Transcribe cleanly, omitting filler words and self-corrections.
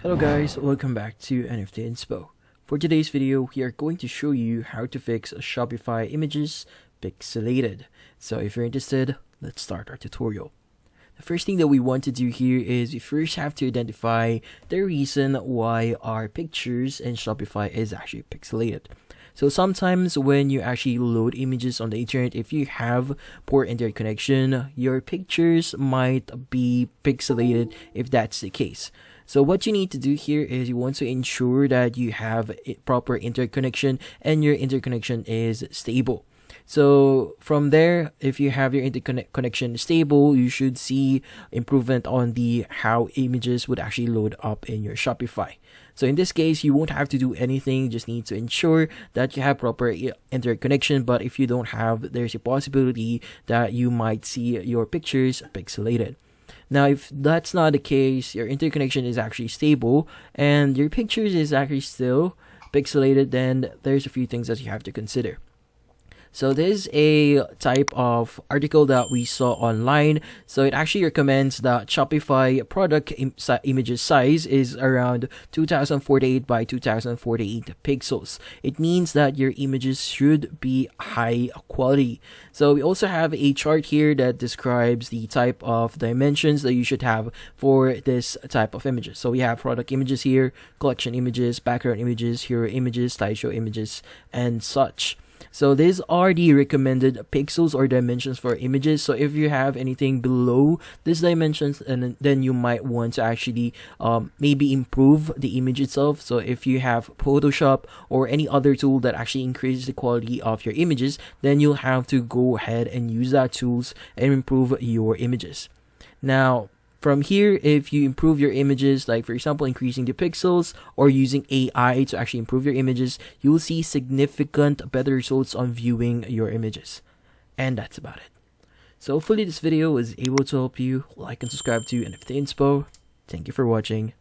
Hello guys, welcome back to NFT Inspo. For today's video, we are going to show you how to fix Shopify images pixelated. So if you're interested, let's start our tutorial. The first thing that we want to do here is we first have to identify the reason why our pictures in Shopify is actually pixelated. So sometimes when you actually load images on the internet, if you have poor internet connection, your pictures might be pixelated if that's the case. So what you need to do here is you want to ensure that you have a proper internet connection and your internet connection is stable. So from there, if you have your internet connection stable, you should see improvement on the how images would actually load up in your Shopify. So in this case, you won't have to do anything, you just need to ensure that you have proper internet connection. But if you don't have, there's a possibility that you might see your pictures pixelated. Now, if that's not the case, your internet connection is actually stable and your pictures is actually still pixelated, then there's a few things that you have to consider. So this is a type of article that we saw online. So it actually recommends that Shopify product images size is around 2048 by 2048 pixels. It means that your images should be high quality. So we also have a chart here that describes the type of dimensions that you should have for this type of images. So we have product images here, collection images, background images, hero images, slideshow images, and such. So these are the recommended pixels or dimensions for images. So if you have anything below these dimensions, and then you might want to actually maybe improve the image itself. So if you have Photoshop or any other tool that actually increases the quality of your images, then you'll have to go ahead and use that tools and improve your images. Now, from here, if you improve your images, like for example, increasing the pixels or using AI to actually improve your images, you will see significant better results on viewing your images. And that's about it. So hopefully this video was able to help you. Like and subscribe to NFT Inspo. Thank you for watching.